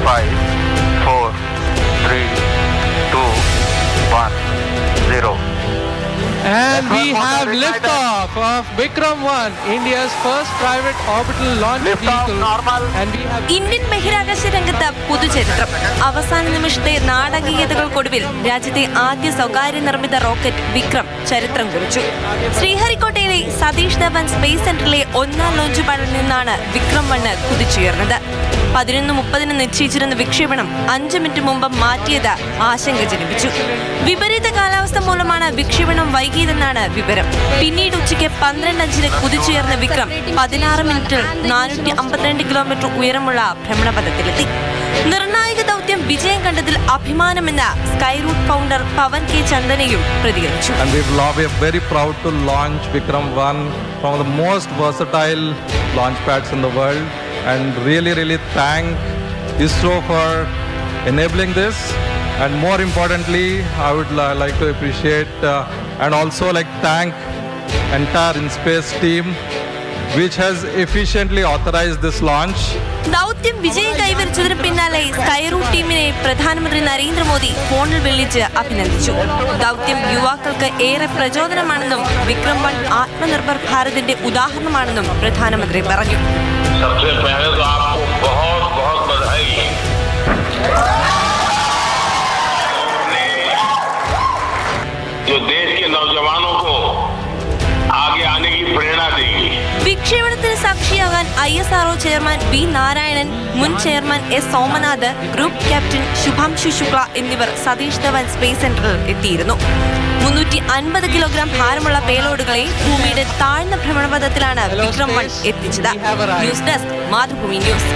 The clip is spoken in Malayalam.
5, 4, 3, 2, 1, 0. And we have liftoff of Vikram 1, India's first private orbital launch vehicle. And we have Indian ബഹിരാകാശ രംഗത്ത് പുതുചരിത്രം. അവസാന നിമിഷത്തെ നാടകീയതകൾക്കൊടുവിൽ രാജ്യത്തെ ആദ്യ സ്വകാര്യ നിർമ്മിത റോക്കറ്റ് വിക്രം ചരിത്രം കുറിച്ചു. ശ്രീഹരിക്കോട്ടയിലെ സതീഷ് ധവൻ സ്പേസ് സെന്ററിലെ ഒന്നാം ലോഞ്ച് പാഡിൽ നിന്നാണ് വിക്രം 1 കുതിച്ചുയർന്നത്. 11:30 നിശ്ചയിച്ചിരുന്ന വിക്ഷേപണം 5 മിനിറ്റ് മുമ്പ് മാറ്റിയത് ആശങ്ക ജനിപ്പിച്ചു. വിപരീത കാലാവസ്ഥ മൂലമാണ് വിക്ഷേപണം വൈകിയതെന്നാണ് വിവരം. പിന്നീട് ഉച്ചയ്ക്ക് 12:05 കുതിച്ചുയർന്ന വിക്രം 16 മിനിറ്റിൽ 452 കിലോമീറ്റർ ഉയരമുള്ള ഭ്രമണപഥത്തിലെത്തി. നിർണായക ദൗത്യം വിജയം കണ്ടതിൽ അഭിമാനമെന്ന സ്കൈ റൂട്ട് ഫൗണ്ടർ പവൻ കെ ചന്ദനയും പ്രതികരിച്ചു. And we are very proud to launch Vikram 1 from the most versatile launch pads in the world, and really thank ISRO for enabling this. And more importantly, I would like to appreciate and also thank entire InSpace team which has efficiently authorized this launch. ദൗത്യം വിജയം കൈവരിച്ചതിന് പിന്നാലെ സ്കൈ റൂട്ട് ടീമിനെ പ്രധാനമന്ത്രി നരേന്ദ്രമോദി ഫോണിൽ വിളിച്ച് അഭിനന്ദിച്ചു. ദൗത്യം യുവാക്കൾക്ക് ഏറെ പ്രചോദനമാണെന്നും വിക്രം 1 ആത്മനിർഭർ ഭാരതിന്റെ ഉദാഹരണമാണെന്നും പ്രധാനമന്ത്രി പറഞ്ഞു. सबसे पहले तो आपको बहुत बहुत बधाई जो देश के नौजवानों को आगे आने की प्रेरणा देगी. വിക്ഷേപണത്തിന് സാക്ഷിയാകാൻ ISRO ചെയർമാൻ വി നാരായണൻ, മുൻ chairman S Somanath, group captain Shubhanshu Shukla എന്നിവർ സതീഷ് ധവൻ സ്പേസ് സെന്ററിൽ എത്തിയിരുന്നു. 350 കിലോഗ്രാം ഭാരമുള്ള പേലോഡുകളെ ഭൂമിയുടെ താഴ്ന്ന ഭ്രമണപഥത്തിലാണ് വിക്രം 1 എത്തിച്ചത്. News desk Mathrubhumi news.